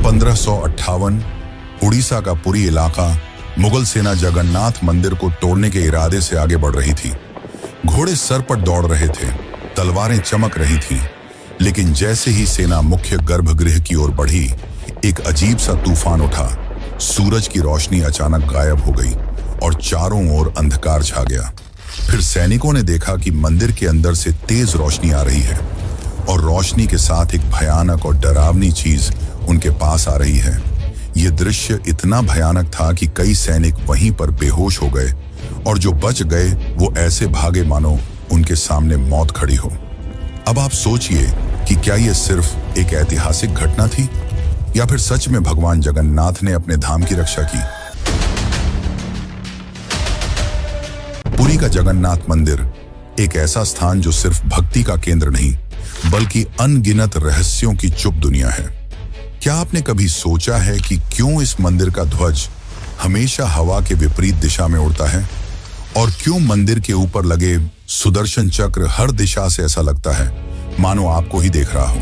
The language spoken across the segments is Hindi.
1558 उड़ीसा का पुरी इलाका मुगल सेना जगन्नाथ मंदिर को तोड़ने के इरादे से आगे बढ़ रही थी। घोड़े सर पर दौड़ रहे थे, तलवारें चमक रही थीं, लेकिन जैसे ही सेना मुख्य गर्भगृह की ओर बढ़ी, एक अजीब सा तूफान उठा। सूरज की रोशनी अचानक गायब हो गई और चारों ओर अंधकार छा गया। फिर सैनिकों ने देखा कि मंदिर के अंदर से तेज रोशनी आ रही है और रोशनी के साथ एक भयानक और डरावनी चीज उनके पास आ रही है। यह दृश्य इतना भयानक था कि कई सैनिक वहीं पर बेहोश हो गए और जो बच गए वो ऐसे भागे मानो उनके सामने मौत खड़ी हो। अब आप सोचिए कि क्या यह सिर्फ एक ऐतिहासिक घटना थी या फिर सच में भगवान जगन्नाथ ने अपने धाम की रक्षा की। पुरी का जगन्नाथ मंदिर एक ऐसा स्थान जो सिर्फ भक्ति का केंद्र नहीं बल्कि अनगिनत रहस्यों की चुप दुनिया है। क्या आपने कभी सोचा है कि क्यों इस मंदिर का ध्वज हमेशा हवा के विपरीत दिशा में उड़ता है और क्यों मंदिर के ऊपर लगे सुदर्शन चक्र हर दिशा से ऐसा लगता है मानो आपको ही देख रहा हो।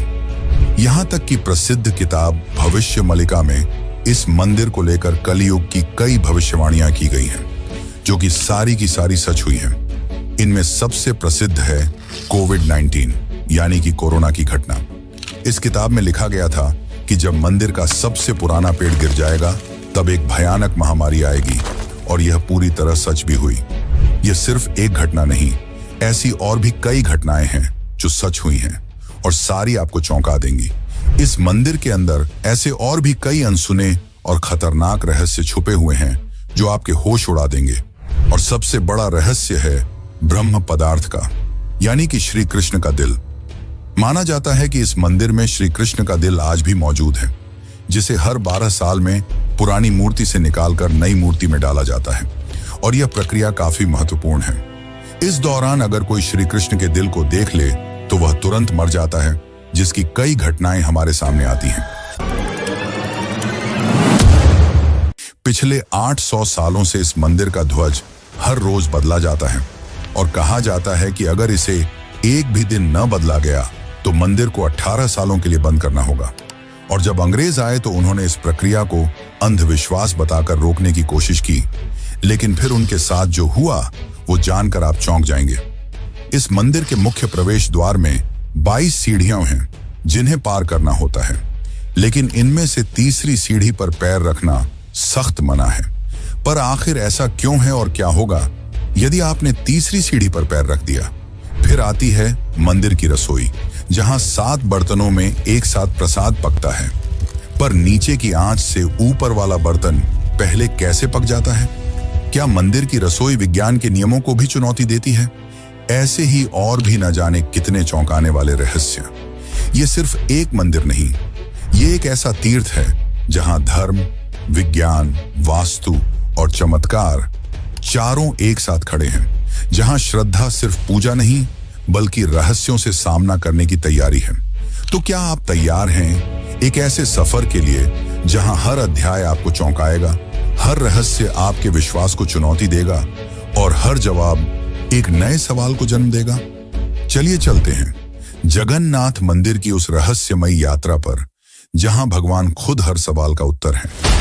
यहां तक कि प्रसिद्ध किताब भविष्य मलिका में इस मंदिर को लेकर कलयुग की कई भविष्यवाणियां की गई हैं, जो कि सारी की सारी सच हुई हैं। इनमें सबसे प्रसिद्ध है कोविड-19 यानी कि कोरोना की घटना। इस किताब में लिखा गया था कि जब मंदिर का सबसे पुराना पेड़ गिर जाएगा तब एक भयानक महामारी आएगी, और यह पूरी तरह सच भी हुई। यह सिर्फ एक घटना नहीं, ऐसी और भी कई घटनाएं हैं जो सच हुई हैं और सारी आपको चौंका देंगी। इस मंदिर के अंदर ऐसे और भी कई अनसुने और खतरनाक रहस्य छुपे हुए हैं जो आपके होश उड़ा देंगे। और सबसे बड़ा रहस्य है ब्रह्म पदार्थ का, यानी कि श्री कृष्ण का दिल। माना जाता है कि इस मंदिर में श्री कृष्ण का दिल आज भी मौजूद है, जिसे हर 12 साल में पुरानी मूर्ति से निकालकर नई मूर्ति में डाला जाता है, और यह प्रक्रिया काफी महत्वपूर्ण है। इस दौरान अगर कोई श्री कृष्ण के दिल को देख ले तो वह तुरंत मर जाता है, जिसकी कई घटनाएं हमारे सामने आती हैं। पिछले 800 सालों से इस मंदिर का ध्वज हर रोज बदला जाता है और कहा जाता है कि अगर इसे एक भी दिन न बदला गया तो मंदिर को 18 सालों के लिए बंद करना होगा। और जब अंग्रेज आए तो उन्होंने इस प्रक्रिया को अंधविश्वास बताकर रोकने की कोशिश की, लेकिन फिर उनके साथ जो हुआ वो जानकर आप चौंक जाएंगे। इस मंदिर के मुख्य प्रवेश द्वार में 22 सीढ़ियां हैं जिन्हें पार करना होता है, लेकिन इनमें से तीसरी सीढ़ी पर पैर रखना सख्त मना है। पर आखिर ऐसा क्यों है और क्या होगा यदि आपने तीसरी सीढ़ी पर पैर रख दिया? फिर आती है मंदिर की रसोई, जहां 7 बर्तनों में एक साथ प्रसाद पकता है। पर नीचे की आंच से ऊपर वाला बर्तन पहले कैसे पक जाता है? क्या मंदिर की रसोई विज्ञान के नियमों को भी चुनौती देती है? ऐसे ही और भी न जाने कितने चौंकाने वाले रहस्य। ये सिर्फ एक मंदिर नहीं, ये एक ऐसा तीर्थ है जहां धर्म, विज्ञान, वास्तु और चमत्कार चारों एक साथ खड़े हैं, जहां श्रद्धा सिर्फ पूजा नहीं बल्कि रहस्यों से सामना करने की तैयारी है। तो क्या आप तैयार हैं एक ऐसे सफर के लिए जहां हर अध्याय आपको चौंकाएगा, हर रहस्य आपके विश्वास को चुनौती देगा और हर जवाब एक नए सवाल को जन्म देगा? चलिए चलते हैं जगन्नाथ मंदिर की उस रहस्यमयी यात्रा पर, जहां भगवान खुद हर सवाल का उत्तर है।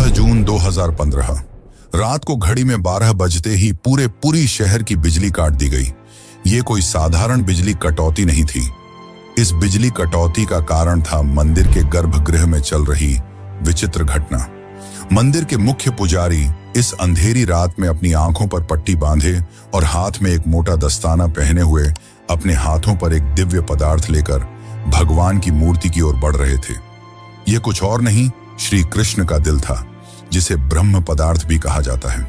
जून 2015 रात को घड़ी में 12 बजते ही पूरी शहर की बिजली काट दी गई। ये कोई साधारण बिजली कटौती नहीं थी। इस बिजली कटौती का कारण था मंदिर के गर्भगृह में चल रही विचित्र घटना। मंदिर के मुख्य पुजारी इस अंधेरी रात में अपनी आंखों पर पट्टी बांधे और हाथ में एक मोटा दस्ताना पहने हुए अपने हाथों पर एक दिव्य पदार्थ लेकर भगवान की मूर्ति की ओर बढ़ रहे थे। ये कुछ और नहीं, श्री कृष्ण का दिल था, जिसे ब्रह्म पदार्थ भी कहा जाता है।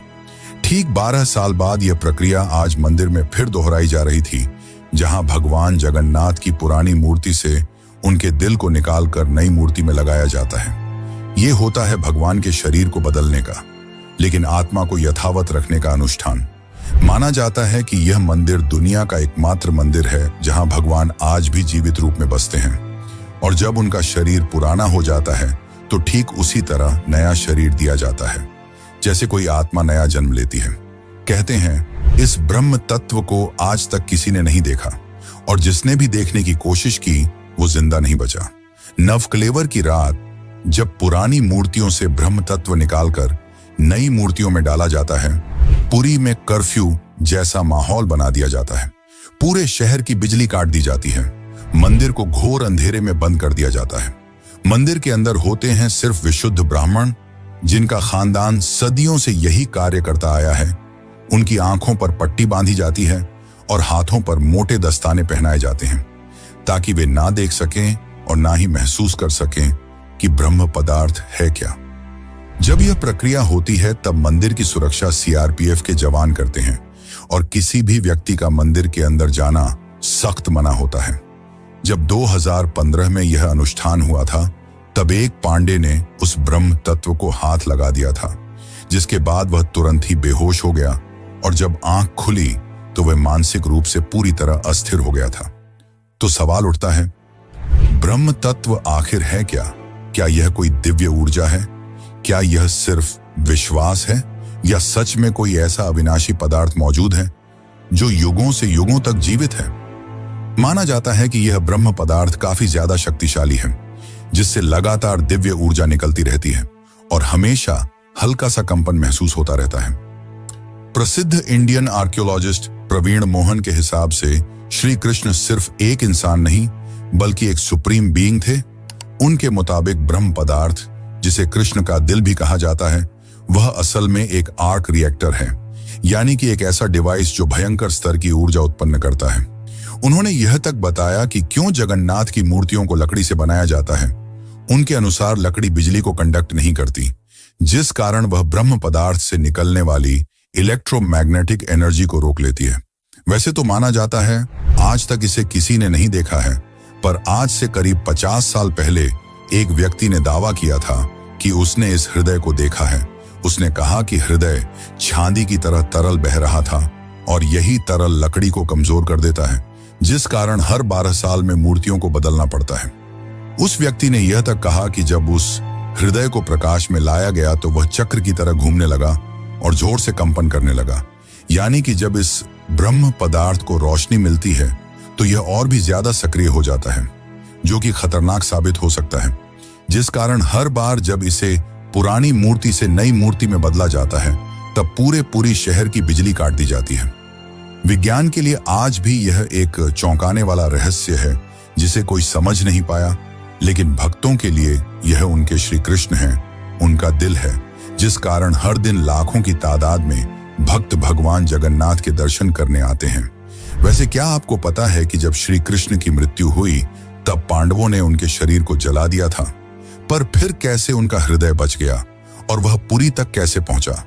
ठीक 12 साल बाद यह प्रक्रिया आज मंदिर में फिर दोहराई जा रही थी, जहां भगवान जगन्नाथ की पुरानी मूर्ति से उनके दिल को निकालकर नई मूर्ति में लगाया जाता है। ये होता है भगवान के शरीर को बदलने का, लेकिन आत्मा को यथावत रखने का अनुष्ठान। माना जाता है कि यह मंदिर दुनिया का एकमात्र मंदिर है जहां भगवान आज भी जीवित रूप में बसते हैं, और जब उनका शरीर पुराना हो जाता है तो ठीक उसी तरह नया शरीर दिया जाता है जैसे कोई आत्मा नया जन्म लेती है। कहते हैं इस ब्रह्म तत्व को आज तक किसी ने नहीं देखा, और जिसने भी देखने की कोशिश की वो जिंदा नहीं बचा। नवकलेवर की रात जब पुरानी मूर्तियों से ब्रह्म तत्व निकालकर नई मूर्तियों में डाला जाता है, पुरी में कर्फ्यू जैसा माहौल बना दिया जाता है। पूरे शहर की बिजली काट दी जाती है, मंदिर को घोर अंधेरे में बंद कर दिया जाता है। मंदिर के अंदर होते हैं सिर्फ विशुद्ध ब्राह्मण, जिनका खानदान सदियों से यही कार्य करता आया है। उनकी आंखों पर पट्टी बांधी जाती है और हाथों पर मोटे दस्ताने पहनाए जाते हैं, ताकि वे ना देख सकें और ना ही महसूस कर सकें कि ब्रह्म पदार्थ है क्या। जब यह प्रक्रिया होती है तब मंदिर की सुरक्षा सीआरपीएफ के जवान करते हैं, और किसी भी व्यक्ति का मंदिर के अंदर जाना सख्त मना होता है। जब 2015 में यह अनुष्ठान हुआ था, तब एक पांडे ने उस ब्रह्म तत्व को हाथ लगा दिया था, जिसके बाद वह तुरंत ही बेहोश हो गया, और जब आंख खुली तो वह मानसिक रूप से पूरी तरह अस्थिर हो गया था। तो सवाल उठता है, ब्रह्म तत्व आखिर है क्या? क्या यह कोई दिव्य ऊर्जा है? क्या यह सिर्फ विश्वास है, या सच में कोई ऐसा अविनाशी पदार्थ मौजूद है जो युगों से युगों तक जीवित है? माना जाता है कि यह ब्रह्म पदार्थ काफी ज्यादा शक्तिशाली है, जिससे लगातार दिव्य ऊर्जा निकलती रहती है और हमेशा हल्का सा कंपन महसूस होता रहता है। प्रसिद्ध इंडियन आर्कियोलॉजिस्ट प्रवीण मोहन के हिसाब से श्री कृष्ण सिर्फ एक इंसान नहीं बल्कि एक सुप्रीम बीइंग थे। उनके मुताबिक ब्रह्म पदार्थ, जिसे कृष्ण का दिल भी कहा जाता है, वह असल में एक आर्क रिएक्टर है, यानी कि एक ऐसा डिवाइस जो भयंकर स्तर की ऊर्जा उत्पन्न करता है। उन्होंने यह तक बताया कि क्यों जगन्नाथ की मूर्तियों को लकड़ी से बनाया जाता है। उनके अनुसार लकड़ी बिजली को कंडक्ट नहीं करती, जिस कारण वह ब्रह्म पदार्थ से निकलने वाली इलेक्ट्रोमैग्नेटिक एनर्जी को रोक लेती है। वैसे तो माना जाता है आज तक इसे किसी ने नहीं देखा है, पर आज से करीब 50 साल पहले एक व्यक्ति ने दावा किया था कि उसने इस हृदय को देखा है। उसने कहा कि हृदय चांदी की तरह तरल बह रहा था, और यही तरल लकड़ी को कमजोर कर देता है, जिस कारण हर 12 साल में मूर्तियों को बदलना पड़ता है। उस व्यक्ति ने यह तक कहा कि जब उस हृदय को प्रकाश में लाया गया तो वह चक्र की तरह घूमने लगा और जोर से कंपन करने लगा, यानी कि जब इस ब्रह्म पदार्थ को रोशनी मिलती है तो यह और भी ज्यादा सक्रिय हो जाता है, जो कि खतरनाक साबित हो सकता है। जिस कारण हर बार जब इसे पुरानी मूर्ति से नई मूर्ति में बदला जाता है तब पूरी शहर की बिजली काट दी जाती है। विज्ञान के लिए आज भी यह एक चौंकाने वाला रहस्य है जिसे कोई समझ नहीं पाया, लेकिन भक्तों के लिए यह उनके श्री कृष्ण हैं, उनका दिल है, जिस कारण हर दिन लाखों की तादाद में भक्त भगवान जगन्नाथ के दर्शन करने आते हैं। वैसे क्या आपको पता है कि जब श्री कृष्ण की मृत्यु हुई तब पांडवों ने उनके शरीर को जला दिया था, पर फिर कैसे उनका हृदय बच गया और वह पुरी तक कैसे पहुंचा?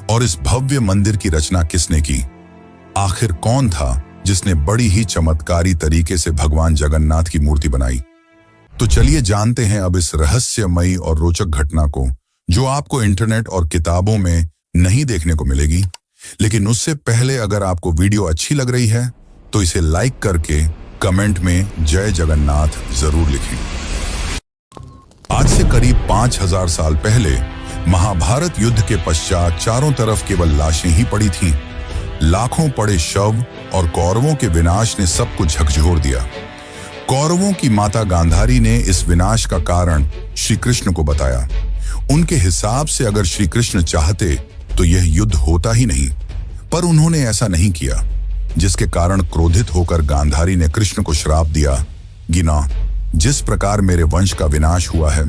और इस भव्य मंदिर की रचना किसने की? आखिर कौन था जिसने बड़ी ही चमत्कारी तरीके से भगवान जगन्नाथ की मूर्ति बनाई? तो चलिए जानते हैं अब इस रहस्यमयी और रोचक घटना को, जो आपको इंटरनेट और किताबों में नहीं देखने को मिलेगी। लेकिन उससे पहले अगर आपको वीडियो अच्छी लग रही है तो इसे लाइक करके कमेंट में जय जगन्नाथ जरूर लिखें। आज से करीब 5000 साल पहले महाभारत युद्ध के पश्चात चारों तरफ केवल लाशें ही पड़ी थीं। लाखों पड़े शव और कौरवों के विनाश ने सबको झकझोर दिया। कौरवों की माता गांधारी ने इस विनाश का कारण श्री कृष्ण को बताया। उनके हिसाब से अगर श्री कृष्ण चाहते तो यह युद्ध होता ही नहीं, पर उन्होंने ऐसा नहीं किया, जिसके कारण क्रोधित होकर गांधारी ने कृष्ण को श्राप दिया, गिना, जिस प्रकार मेरे वंश का विनाश हुआ है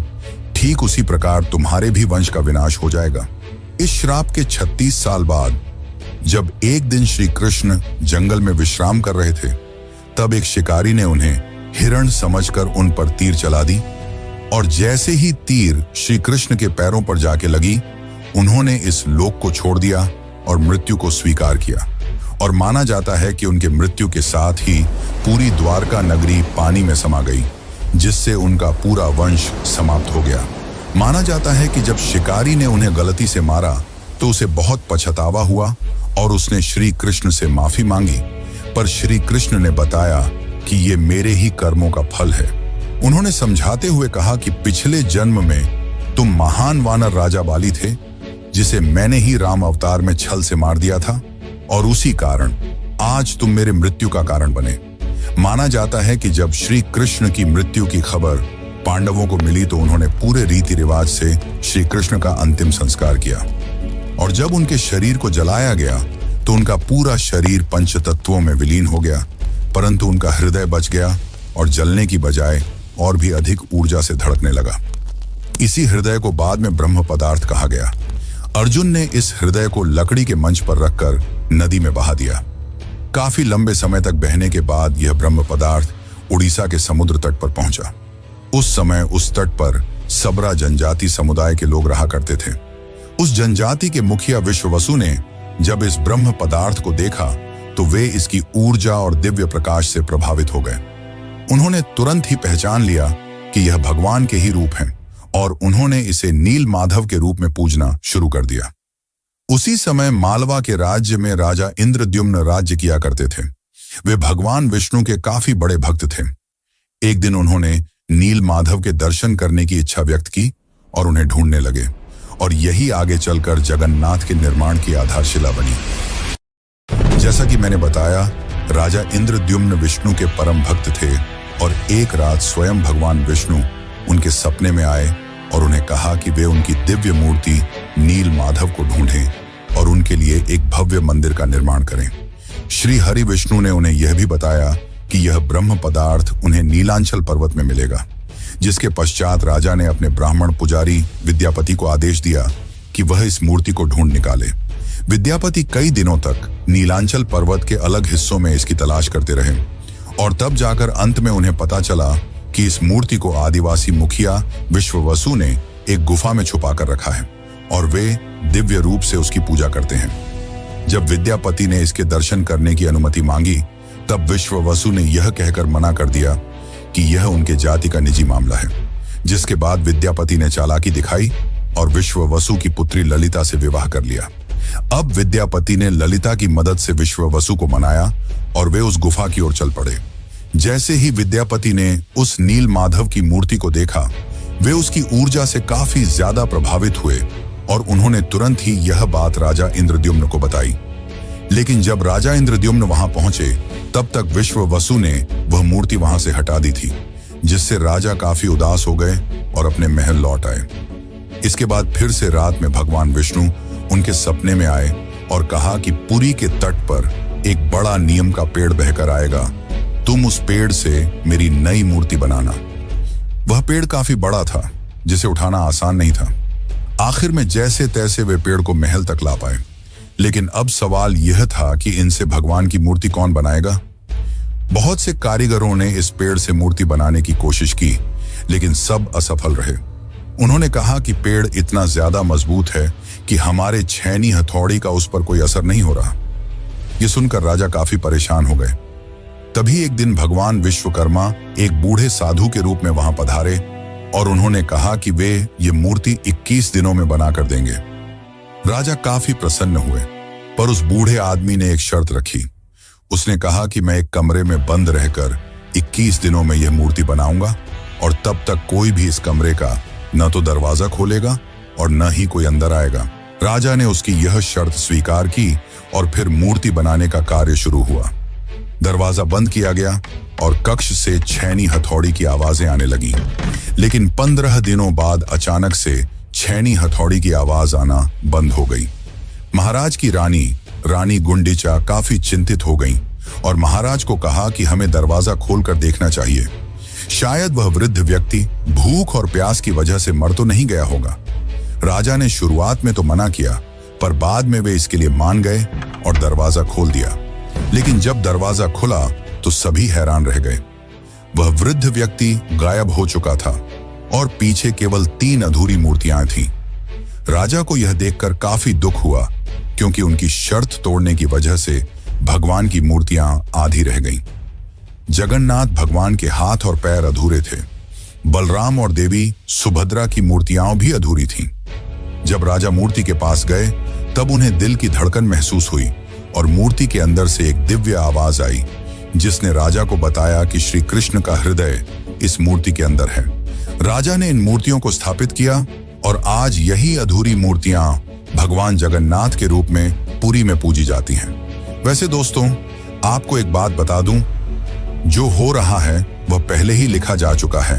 ठीक उसी प्रकार तुम्हारे भी वंश का विनाश हो जाएगा। इस श्राप के 36 साल बाद जब एक दिन श्री कृष्ण जंगल में विश्राम कर रहे थे, तब एक शिकारी ने उन्हें हिरण समझकर उन पर तीर चला दी, और जैसे ही तीर श्री कृष्ण के पैरों पर जाके लगी, उन्होंने इस लोक को छोड़ दिया और मृत्यु को स्वीकार किया। और माना जाता है कि उनके मृत्यु के साथ ही पूरी द्वारका नगरी पानी में समा गई, जिससे उनका पूरा वंश समाप्त हो गया। माना जाता है कि जब शिकारी ने उन्हें गलती से मारा तो उसे बहुत पछतावा हुआ और उसने श्री कृष्ण से माफी मांगी, पर श्री कृष्ण ने बताया कि ये मेरे ही कर्मों का फल है। उन्होंने समझाते हुए कहा कि पिछले जन्म में तुम महान वानर राजा बाली थे, जिसे मैंने ही राम अवतार में छल से मार दिया था, और उसी कारण आज तुम मेरे मृत्यु का कारण बने। माना जाता है कि जब श्री कृष्ण की मृत्यु की खबर पांडवों को मिली तो उन्होंने पूरे रीति रिवाज से श्री कृष्ण का अंतिम संस्कार किया, और जब उनके शरीर को जलाया गया तो उनका पूरा शरीर पंचतत्वों में विलीन हो गया, परंतु उनका हृदय बच गया और जलने की बजाय और भी अधिक ऊर्जा से धड़कने लगा। इसी हृदय को बाद में ब्रह्म पदार्थ कहा गया। अर्जुन ने इस हृदय को लकड़ी के मंच पर रखकर नदी में बहा दिया। काफी लंबे समय तक बहने के बाद यह ब्रह्म पदार्थ उड़ीसा के समुद्र तट पर पहुंचा। उस समय उस तट पर सबरा जनजाति समुदाय के लोग रहा करते थे। उस जनजाति के मुखिया विश्ववसु ने जब इस ब्रह्म पदार्थ को देखा तो वे इसकी ऊर्जा और दिव्य प्रकाश से प्रभावित हो गए। उन्होंने तुरंत ही पहचान लिया कि यह भगवान के ही रूप हैं, और उन्होंने इसे नील माधव के रूप में पूजना शुरू कर दिया। उसी समय मालवा के राज्य में राजा इंद्रद्युम्न राज्य किया करते थे। वे भगवान विष्णु के काफी बड़े भक्त थे। एक दिन उन्होंने नील माधव के दर्शन करने की इच्छा व्यक्त की और उन्हें ढूंढने लगे, और यही आगे चलकर जगन्नाथ के निर्माण की आधारशिला बनी। जैसा कि मैंने बताया, राजा इंद्रद्युम्न विष्णु के परम भक्त थे, और एक रात स्वयं भगवान विष्णु उनके सपने में आए और उन्हें कहा कि वे उनकी दिव्य मूर्ति नील माधव को ढूंढें और उनके लिए एक भव्य मंदिर का निर्माण करें। श्री हरि विष्णु ने उन्हें यह भी बताया कि यह ब्रह्म पदार्थ उन्हें नीलांचल पर्वत में मिलेगा, जिसके पश्चात राजा ने अपने ब्राह्मण पुजारी विद्यापति को आदेश दिया कि वह इस मूर्ति को ढूंढ निकाले। विद्यापति कई दिनों तक नीलांचल पर्वत के अलग हिस्सों में इसकी तलाश करते रहे, और तब जाकर अंत में उन्हें पता चला कि इस मूर्ति को आदिवासी मुखिया विश्ववसु ने एक गुफा में छुपा कर रखा है, और वे दिव्य रूप से उसकी पूजा करते हैं। जब विद्यापति ने इसके दर्शन करने की अनुमति मांगी, तब विश्ववसु ने यह कहकर मना कर दिया कि यह उनके जाति का निजी मामला है। जिसके बाद विद्यापति ने चालाकी दिखाई और विश्ववसु की पुत्री ललिता से विवाह कर लिया। अब विद्यापति ने ललिता की मदद से विश्ववसु को मनाया और वे उस गुफा की ओर चल पड़े। जैसे ही विद्यापति ने उस नील माधव की मूर्ति को देखा, वे उसकी ऊर्जा से काफी ज्यादा प्रभावित हुए, और उन्होंने तुरंत ही यह बात राजा इंद्रद्युम्न को बताई। लेकिन जब राजा इंद्रद्युम्न वहां पहुंचे, तब तक विश्ववसु ने वह मूर्ति वहां से हटा दी थी, जिससे राजा काफी उदास हो गए और अपने महल लौट आए। इसके बाद फिर से रात में भगवान विष्णु उनके सपने में आए और कहा कि पुरी के तट पर एक बड़ा नीम का पेड़ बहकर आएगा, तुम उस पेड़ से मेरी नई मूर्ति बनाना। वह पेड़ काफी बड़ा था, जिसे उठाना आसान नहीं था। आखिर में जैसे तैसे वे पेड़ को महल तक ला पाए, लेकिन अब सवाल यह था कि इनसे भगवान की मूर्ति कौन बनाएगा। बहुत से कारीगरों ने इस पेड़ से मूर्ति बनाने की कोशिश की, लेकिन सब असफल रहे। उन्होंने कहा कि पेड़ इतना ज्यादा मजबूत है कि हमारे छेनी हथौड़ी का उस पर कोई असर नहीं हो रहा। यह सुनकर राजा काफी परेशान हो गए। तभी एक दिन भगवान विश्वकर्मा एक बूढ़े साधु के रूप में वहां पधारे, और उन्होंने कहा कि वे ये मूर्ति 21 दिनों में बनाकर देंगे। राजा काफी प्रसन्न हुए, पर उस बूढ़े आदमी ने एक शर्त रखी। उसने कहा कि मैं एक कमरे में बंद रहकर 21 दिनों में यह मूर्ति बनाऊंगा, और तब तक कोई भी इस कमरे का न तो दरवाजा खोलेगा और न ही कोई अंदर आएगा। राजा ने उसकी यह शर्त स्वीकार की, और फिर मूर्ति बनाने का कार्य शुरू हुआ। दरवाजा बंद किया गया और कक्ष से छेनी हथौड़ी की आवाजें आने लगीं। लेकिन 15 दिनों बाद अचानक से छेनी हथौड़ी की आवाज आना बंद हो गई। महाराज की रानी गुंडीचा काफी चिंतित हो गईं और महाराज को कहा कि हमें दरवाजा खोलकर देखना चाहिए। शायद वह वृद्ध व्यक्ति भूख और प्यास की वजह से मर तो नहीं गया होगा। राजा ने शुरुआत में तो मना किया, पर बाद में वे इसके लिए मान गए और दरवाजा खोल दिया। लेकिन जब दरवाजा खुला तो सभी हैरान रह गए। वह वृद्ध व्यक्ति गायब हो चुका था और पीछे केवल 3 अधूरी मूर्तियां थीं। राजा को यह देखकर काफी दुख हुआ, क्योंकि उनकी शर्त तोड़ने की वजह से भगवान की मूर्तियां आधी रह गईं। जगन्नाथ भगवान के हाथ और पैर अधूरे थे। बलराम और देवी सुभद्रा की मूर्तियां भी अधूरी थीं। जब राजा मूर्ति के पास गए, तब उन्हें दिल की धड़कन महसूस हुई और मूर्ति के अंदर से एक दिव्य आवाज आई, जिसने राजा को बताया कि श्री कृष्ण का हृदय इस मूर्ति के अंदर है। राजा ने इन मूर्तियों को स्थापित किया और आज यही अधूरी मूर्तियां भगवान जगन्नाथ के रूप में पुरी में पूजी जाती हैं। वैसे दोस्तों, आपको एक बात बता दूं, जो हो रहा है वह पहले ही लिखा जा चुका है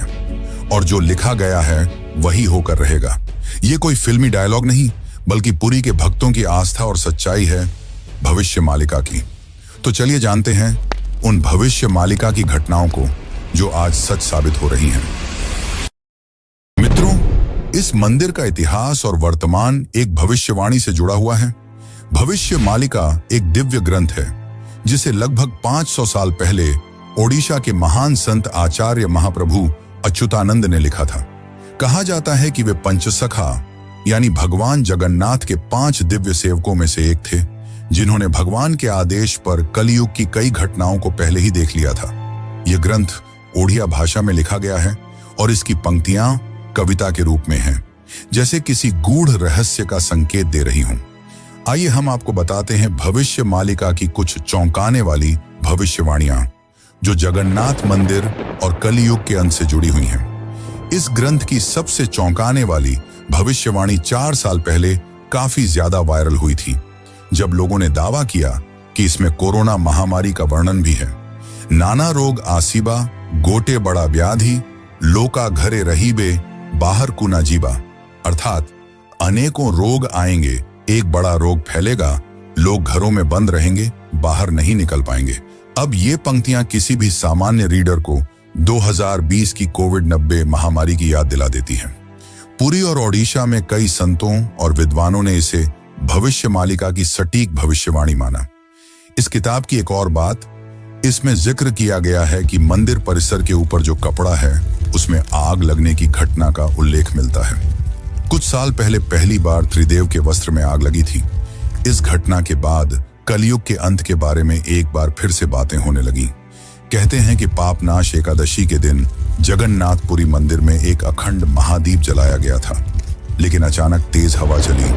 और जो लिखा गया है वही होकर रहेगा। ये कोई फिल्मी डायलॉग नहीं, बल्कि पुरी के भक्तों की आस्था और सच्चाई है भविष्य मालिका की। तो चलिए जानते हैं उन भविष्य मालिका की घटनाओं को जो आज सच साबित हो रही हैं। मित्रों, इस मंदिर का इतिहास और वर्तमान एक भविष्यवाणी से जुड़ा हुआ है। भविष्य मालिका एक दिव्य ग्रंथ है जिसे लगभग 500 साल पहले ओडिशा के महान संत आचार्य महाप्रभु अच्युतानंद ने लिखा था। कहा जाता है कि वे पंचसखा यानी भगवान जगन्नाथ के 5 दिव्य सेवकों में से एक थे, जिन्होंने भगवान के आदेश पर कलयुग की कई घटनाओं को पहले ही देख लिया था। यह ग्रंथ ओडिया भाषा में लिखा गया है और इसकी पंक्तियां कविता के रूप में हैं, जैसे किसी गूढ़ रहस्य का संकेत दे रही हों। आइए हम आपको बताते हैं भविष्य मालिका की कुछ चौंकाने वाली भविष्यवाणियां जो जगन्नाथ मंदिर और कलयुग के अंत से जुड़ी हुई हैं। इस ग्रंथ की सबसे चौंकाने वाली भविष्यवाणी 4 साल पहले काफी ज्यादा वायरल हुई थी, जब लोगों ने दावा किया कि इसमें कोरोना महामारी का वर्णन भी है। नाना रोग आसीबा, गोटे बड़ा व्याधि, लोका घरे रहीबे, बाहर कुना जीबा, अर्थात अनेकों रोग आएंगे, एक बड़ा रोग फैलेगा, लोग घरों में बंद रहेंगे, बाहर नहीं निकल पाएंगे। अब ये पंक्तियां किसी भी सामान्य रीडर को 2020 की कोविड-19 महामारी की याद दिला देती हैं। पुरी और ओडिशा में कई संतों और विद्वानों ने इसे भविष्य मालिका की सटीक भविष्यवाणी माना। इस किताब की एक और बात, इसमें जिक्र किया गया है कि मंदिर परिसर के ऊपर जो कपड़ा है उसमें आग लगने की घटना का उल्लेख मिलता है। कुछ साल पहले पहली बार त्रिदेव के वस्त्र में आग लगी थी। इस घटना के बाद कलयुग के अंत के बारे में एक बार फिर से बातें होने लगी। कहते हैं कि पापनाश एकादशी के दिन जगन्नाथपुरी मंदिर में एक अखंड महादीप जलाया गया था, लेकिन अचानक तेज हवा चली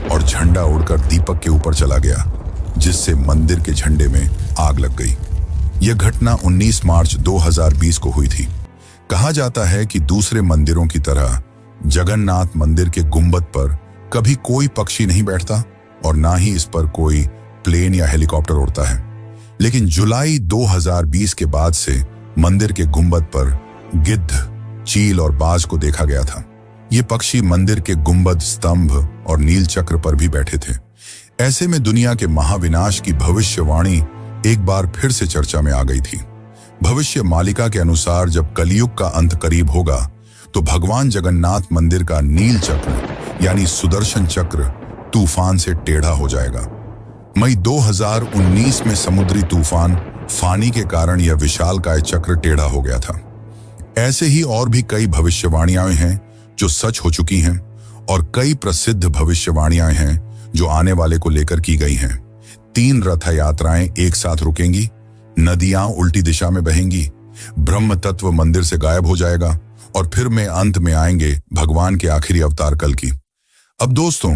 और झंडा उड़कर दीपक के ऊपर चला गया, जिससे मंदिर के झंडे में आग लग गई। यह घटना 19 मार्च 2020 को हुई थी। कहा जाता है कि दूसरे मंदिरों की तरह जगन्नाथ मंदिर के गुंबद पर कभी कोई पक्षी नहीं बैठता और ना ही इस पर कोई प्लेन या हेलीकॉप्टर उड़ता है, लेकिन जुलाई 2020 के बाद से मंदिर के गुंबद पर गिद्ध, चील और बाज को देखा गया था। ये पक्षी मंदिर के गुंबद, स्तंभ और नील चक्र पर भी बैठे थे। ऐसे में दुनिया के महाविनाश की भविष्यवाणी एक बार फिर से चर्चा में आ गई थी। भविष्य मालिका के अनुसार जब कलयुग का अंत करीब होगा तो भगवान जगन्नाथ मंदिर का नील चक्र यानी सुदर्शन चक्र तूफान से टेढ़ा हो जाएगा। मई 2019 में समुद्री तूफान फानी के कारण यह विशालकाय चक्र टेढ़ा हो गया था। ऐसे ही और भी कई भविष्यवाणियां हैं जो सच हो चुकी हैं और कई प्रसिद्ध भविष्यवाणियां हैं जो आने वाले को लेकर की गई हैं। 3 रथ यात्राएं एक साथ रुकेंगी, नदियां उल्टी दिशा में बहेंगी, ब्रह्म तत्व मंदिर से गायब हो जाएगा और फिर में अंत में आएंगे भगवान के आखिरी अवतार कल की। अब दोस्तों,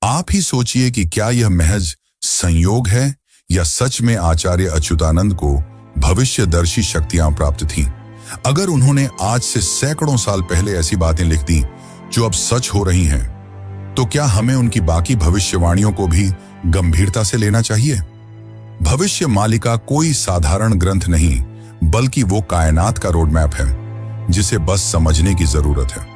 आप ही सोचिए कि क्या यह महज संयोग है या सच में आचार्य अच्युतानंद को भविष्यदर्शी शक्तियां प्राप्त थीं। अगर उन्होंने आज से सैकड़ों साल पहले ऐसी बातें लिख दी जो अब सच हो रही हैं, तो क्या हमें उनकी बाकी भविष्यवाणियों को भी गंभीरता से लेना चाहिए? भविष्य मालिका कोई साधारण ग्रंथ नहीं, बल्कि वो कायनात का रोड मैप है जिसे बस समझने की जरूरत है।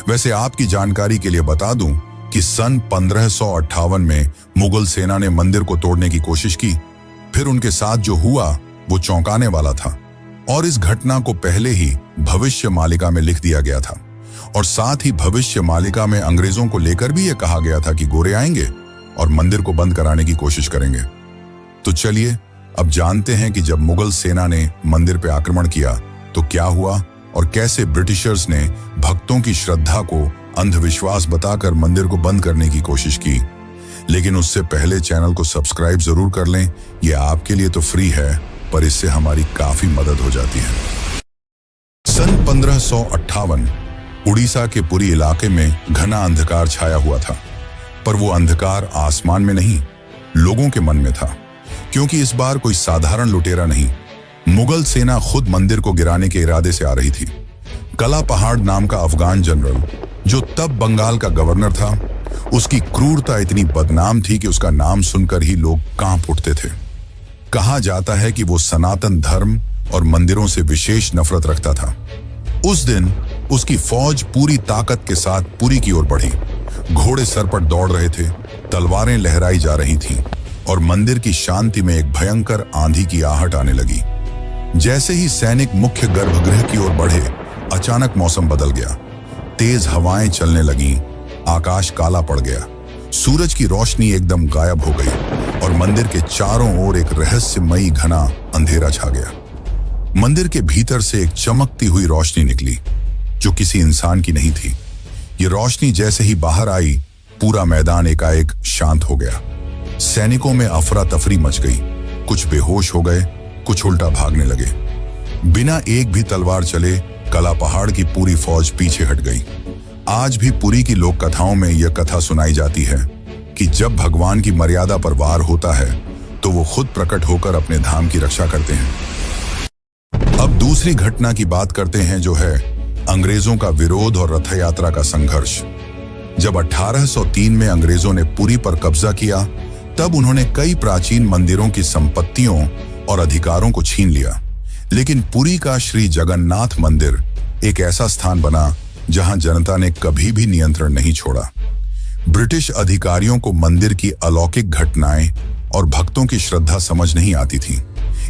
वैसे आपकी जानकारी के लिए बता दूं कि सन 1558 में मुगल सेना ने मंदिर को तोड़ने की कोशिश की। फिर उनके साथ जो हुआ वो चौंकाने वाला था और इस घटना को पहले ही भविष्य मालिका में लिख दिया गया था। और साथ ही भविष्य मालिका में अंग्रेजों को लेकर भी यह कहा गया था कि गोरे आएंगे और मंदिर को बंद कराने की कोशिश करेंगे। तो चलिए अब जानते हैं कि जब मुगल सेना ने मंदिर पर आक्रमण किया तो क्या हुआ और कैसे ब्रिटिशर्स ने भक्तों की श्रद्धा को अंधविश्वास बताकर मंदिर को बंद करने की कोशिश की। लेकिन उससे पहले चैनल को सब्सक्राइब जरूर कर लें। यह आपके लिए तो फ्री है, पर इससे हमारी काफी मदद हो जाती है। सन 1558 उड़ीसा के पुरी इलाके में घना अंधकार छाया हुआ था। पर वो अंधकार आसमान में नहीं, लोगों के मन में था, क्योंकि इस बार कोई साधारण लुटेरा नहीं, मुगल सेना खुद मंदिर को गिराने के इरादे से आ रही थी। कला पहाड़ नाम का अफगान जनरल, जो तब बंगाल का गवर्नर था, उसकी क्रूरता इतनी बदनाम थी कि उसका नाम सुनकर ही लोग कांप उठते थे। कहा जाता है कि वो सनातन धर्म और मंदिरों से विशेष नफरत रखता था। उस दिन उसकी फौज पूरी ताकत के साथ पुरी की ओर बढ़ी। घोड़े सर पर दौड़ रहे थे, तलवारें लहराई जा रही थीं और मंदिर की शांति में एक भयंकर आंधी की आहट आने लगी। जैसे ही सैनिक मुख्य गर्भगृह की ओर बढ़े, अचानक मौसम बदल गया। तेज हवाएं चलने लगीं, आकाश काला पड़ गया, सूरज की रोशनी एकदम गायब हो गई और मंदिर के चारों ओर एक रहस्यमयी घना अंधेरा छा गया। मंदिर के भीतर से एक चमकती हुई रोशनी निकली, जो किसी इंसान की नहीं थी। ये रोशनी जैसे ही बाहर आई, पूरा मैदान एकाएक शांत हो गया। सैनिकों में अफरा तफरी मच गई, कुछ बेहोश हो गए, कुछ उल्टा भागने लगे। बिना एक भी तलवार चले कला पहाड़ की पूरी फौज पीछे हट गई। आज भी पुरी की लोक कथाओं में यह कथा सुनाई जाती है कि जब भगवान की मर्यादा पर वार होता है तो वो खुद प्रकट होकर अपने धाम की रक्षा करते हैं। अब दूसरी घटना की बात करते हैं, जो है अंग्रेजों का विरोध और रथ यात्रा का संघर्ष। जब 1803 में अंग्रेजों ने पुरी पर कब्जा किया, तब उन्होंने कई प्राचीन मंदिरों की संपत्तियों और अधिकारों को छीन लिया। लेकिन पुरी का श्री जगन्नाथ मंदिर एक ऐसा स्थान बना जहां जनता ने कभी भी नियंत्रण नहीं छोड़ा। ब्रिटिश अधिकारियों को मंदिर की अलौकिक घटनाएं और भक्तों की श्रद्धा समझ नहीं आती थी,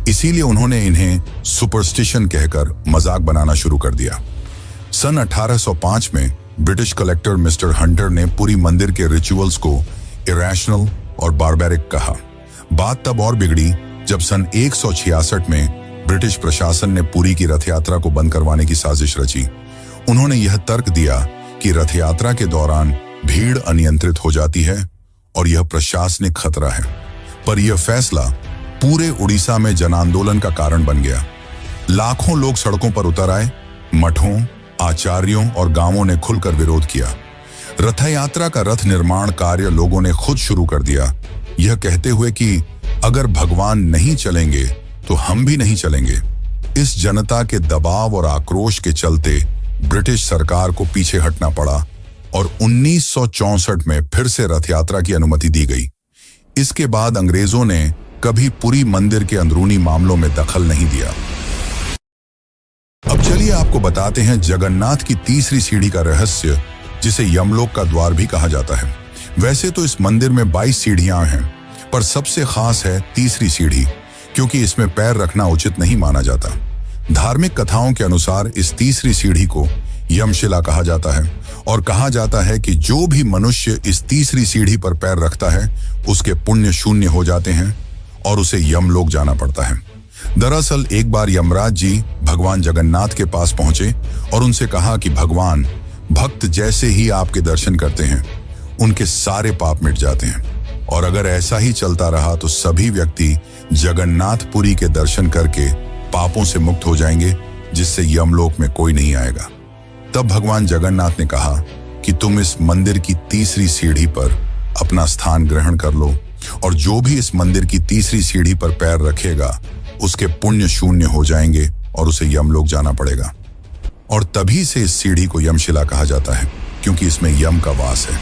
इसीलिए उन्होंने इन्हें सुपरस्टिशन कहकर मजाक बनाना शुरू कर दिया। सन 1805 में ब्रिटिश कलेक्टर मिस्टर हंटर ने पुरी मंदिर के रिचुअल्स को इरेशनल और बारबैरिक कहा। बात तब और बिगड़ी जब सन 166 में ब्रिटिश प्रशासन ने पुरी की रथ यात्रा को बंद करवाने की साजिश रची। उन्होंने यह तर्क दिया कि रथ यात्रा के दौरान भीड़ अनियंत्रित हो जाती है और यह प्रशासनिक खतरा है। पर यह फैसला पूरे उड़ीसा में जन आंदोलन का कारण बन गया। लाखों लोग सड़कों पर उतर आए, मठों, आचार्यों और गांवों ने खुलकर विरोध किया। रथ यात्रा का रथ निर्माण कार्य लोगों ने खुद शुरू कर दिया, यह कहते हुए कि अगर भगवान नहीं चलेंगे तो हम भी नहीं चलेंगे। इस जनता के दबाव और आक्रोश के चलते ब्रिटिश सरकार को पीछे हटना पड़ा और 1964 में फिर से रथ यात्रा की अनुमति दी गई। इसके बाद अंग्रेजों ने कभी पुरी मंदिर के अंदरूनी मामलों में दखल नहीं दिया। अब चलिए आपको बताते हैं जगन्नाथ की तीसरी सीढ़ी का रहस्य, जिसे यमलोक का द्वार भी कहा जाता है। वैसे तो इस मंदिर में 22 सीढ़ियां हैं, पर सबसे खास है तीसरी सीढ़ी, क्योंकि इसमें पैर रखना उचित नहीं माना जाता। धार्मिक कथाओं के अनुसार इस तीसरी सीढ़ी को यमशिला कहा जाता है और कहा जाता है कि जो भी मनुष्य इस तीसरी सीढ़ी पर पैर रखता है उसके पुण्य शून्य हो जाते हैं और उसे यमलोक जाना पड़ता है। दरअसल एक बार यमराज जी भगवान जगन्नाथ के पास पहुंचे और उनसे कहा कि भगवान, भक्त जैसे ही आपके दर्शन करते हैं उनके सारे पाप मिट जाते हैं और अगर ऐसा ही चलता रहा तो सभी व्यक्ति जगन्नाथपुरी के दर्शन करके पापों से मुक्त हो जाएंगे, जिससे यमलोक में कोई नहीं आएगा। तब भगवान जगन्नाथ ने कहा कि तुम इस मंदिर की तीसरी सीढ़ी पर अपना स्थान ग्रहण कर लो और जो भी इस मंदिर की तीसरी सीढ़ी पर पैर रखेगा उसके पुण्य शून्य हो जाएंगे और उसे यमलोक जाना पड़ेगा। और तभी से इस सीढ़ी को यमशिला कहा जाता है, क्योंकि इसमें यम का वास है।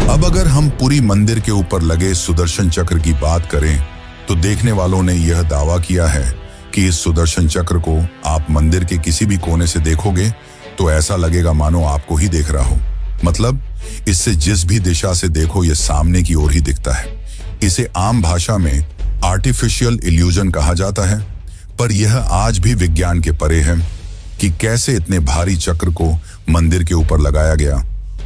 अब अगर हम पुरी मंदिर के ऊपर लगे सुदर्शन चक्र की बात करें तो देखने वालों ने यह दावा किया है कि इस सुदर्शन चक्र को आप मंदिर के किसी भी कोने से देखोगे तो ऐसा लगेगा मानो आपको ही देख रहा हो। मतलब इससे जिस भी दिशा से देखो यह सामने की ओर ही दिखता है। इसे आम भाषा में आर्टिफिशियल इल्यूजन कहा जाता है, पर यह आज भी विज्ञान के परे है कि कैसे इतने भारी चक्र को मंदिर के ऊपर लगाया गया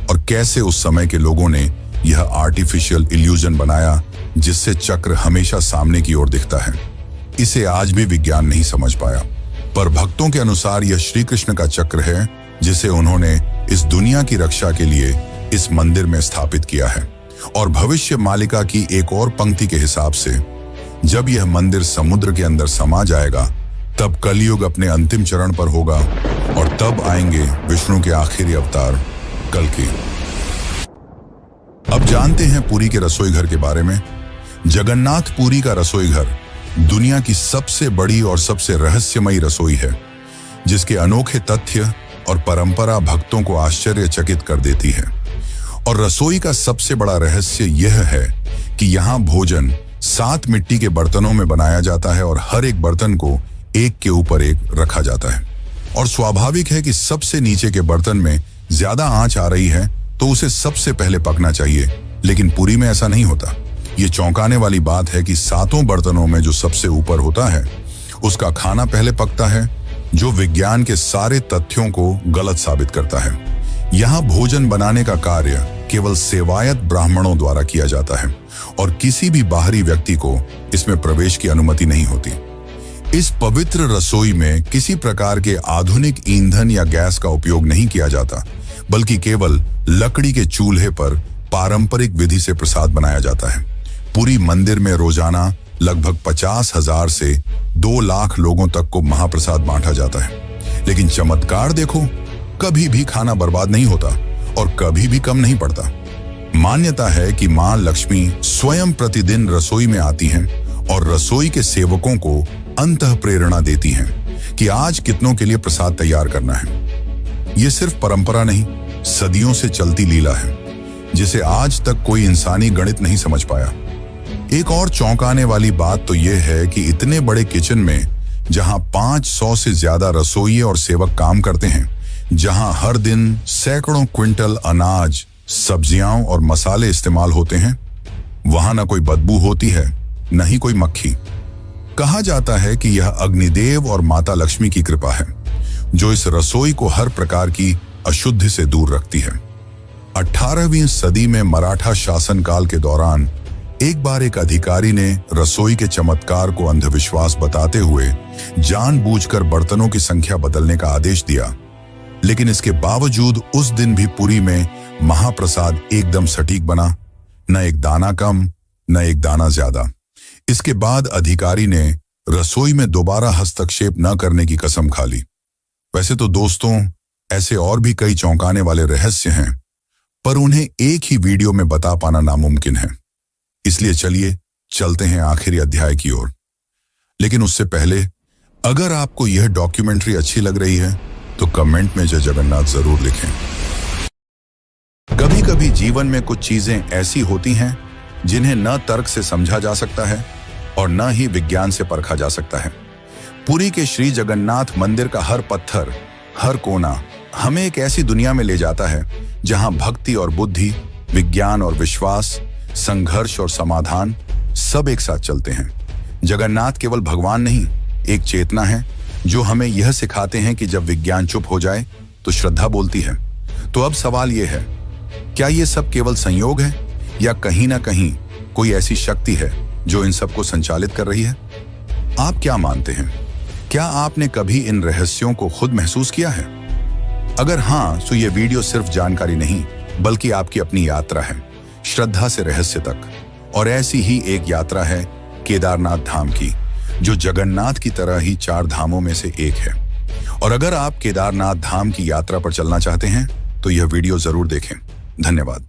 और कैसे उस समय के लोगों ने यह आर्टिफिशियल इल्यूजन बनाया जिससे चक्र हमेशा सामने की ओर दिखता है। इसे आज भी विज्ञान नहीं समझ पाया, पर भक्तों के अनुसार यह श्री कृष्ण का चक्र है जिसे उन्होंने इस दुनिया की रक्षा के लिए इस मंदिर में स्थापित किया है। और भविष्य मालिका की एक और पंक्ति के हिसाब से जब यह मंदिर समुद्र के अंदर समा जाएगा तब कलयुग अपने अंतिम चरण पर होगा और तब आएंगे विष्णु के आखिरी अवतार कल्कि। अब जानते हैं पुरी के रसोई घर के बारे में। जगन्नाथ पुरी का रसोई घर दुनिया की सबसे बड़ी और सबसे रहस्यमयी रसोई है, जिसके अनोखे तथ्य और परंपरा भक्तों को आश्चर्यचकित कर देती है। और रसोई का सबसे बड़ा रहस्य यह है कि यहाँ भोजन 7 मिट्टी के बर्तनों में बनाया जाता है और हर एक बर्तन को एक के ऊपर एक रखा जाता है। और स्वाभाविक है कि सबसे नीचे के बर्तन में ज्यादा आंच आ रही है तो उसे सबसे पहले पकना चाहिए, लेकिन पुरी में ऐसा नहीं होता। ये चौंकाने वाली बात है कि 7 बर्तनों में जो सबसे ऊपर होता है उसका खाना पहले पकता है, जो विज्ञान के सारे तथ्यों को गलत साबित करता है। यहाँ भोजन बनाने का कार्य केवल सेवायत ब्राह्मणों द्वारा किया जाता है और किसी भी बाहरी व्यक्ति को इसमें प्रवेश की अनुमति नहीं होती। इस पवित्र रसोई में किसी प्रकार के आधुनिक ईंधन या गैस का उपयोग नहीं किया जाता, बल्कि केवल लकड़ी के चूल्हे पर पारंपरिक विधि से प्रसाद बनाया जाता है। पुरी मंदिर में रोजाना लगभग 50,000 से 2 लाख लोगों तक को महाप्रसाद बांटा जाता है। लेकिन चमत्कार देखो, कभी भी खाना बर्बाद नहीं होता और कभी भी कम नहीं पड़ता। मान्यता है कि मां लक्ष्मी स्वयं प्रतिदिन रसोई में आती हैं और रसोई के सेवकों को अंतः प्रेरणा देती हैं कि आज कितनों के लिए प्रसाद तैयार करना है। ये सिर्फ परंपरा नहीं, सदियों से चलती लीला है, जिसे आज तक कोई इंसानी गणित नहीं समझ पाया। एक और चौंकाने वाली बात तो यह है कि इतने बड़े किचन में, जहां 500 से ज्यादा रसोइये और सेवक काम करते हैं, जहां हर दिन सैकड़ों क्विंटल अनाज, सब्जियां और मसाले इस्तेमाल होते हैं, वहां न कोई बदबू होती है, न ही कोई मक्खी। कहा जाता है कि यह अग्निदेव और माता लक्ष्मी की कृपा है, जो इस रसोई को हर प्रकार की अशुद्धि से दूर रखती है। 18वीं सदी में मराठा शासनकाल के दौरान एक बार एक अधिकारी ने रसोई के चमत्कार को अंधविश्वास बताते हुए जानबूझकर बर्तनों की संख्या बदलने का आदेश दिया। लेकिन इसके बावजूद उस दिन भी पुरी में महाप्रसाद एकदम सटीक बना, न एक दाना कम, न एक दाना ज्यादा। इसके बाद अधिकारी ने रसोई में दोबारा हस्तक्षेप न करने की कसम खा ली। वैसे तो दोस्तों, ऐसे और भी कई चौंकाने वाले रहस्य हैं, पर उन्हें एक ही वीडियो में बता पाना नामुमकिन है। इसलिए चलिए चलते हैं आखिरी अध्याय की ओर। लेकिन उससे पहले, अगर आपको यह डॉक्यूमेंट्री अच्छी लग रही है तो कमेंट में जय जगन्नाथ जरूर लिखें। कभी कभी जीवन में कुछ चीजें ऐसी होती हैं जिन्हें न तर्क से समझा जा सकता है और न ही विज्ञान से परखा जा सकता है। पुरी के श्री जगन्नाथ मंदिर का हर पत्थर, हर कोना हमें एक ऐसी दुनिया में ले जाता है जहां भक्ति और बुद्धि, विज्ञान और विश्वास, संघर्ष और समाधान सब एक साथ चलते हैं। जगन्नाथ केवल भगवान नहीं, एक चेतना है जो हमें यह सिखाते हैं कि जब विज्ञान चुप हो जाए तो श्रद्धा बोलती है। तो अब सवाल यह है, क्या ये सब केवल संयोग है या कहीं ना कहीं कोई ऐसी शक्ति है जो इन सबको संचालित कर रही है? आप क्या मानते हैं? क्या आपने कभी इन रहस्यों को खुद महसूस किया है? अगर हाँ, तो ये वीडियो सिर्फ जानकारी नहीं, बल्कि आपकी अपनी यात्रा है, श्रद्धा से रहस्य तक। और ऐसी ही एक यात्रा है केदारनाथ धाम की, जो जगन्नाथ की तरह ही 4 धामों में से एक है। और अगर आप केदारनाथ धाम की यात्रा पर चलना चाहते हैं तो यह वीडियो जरूर देखें। धन्यवाद।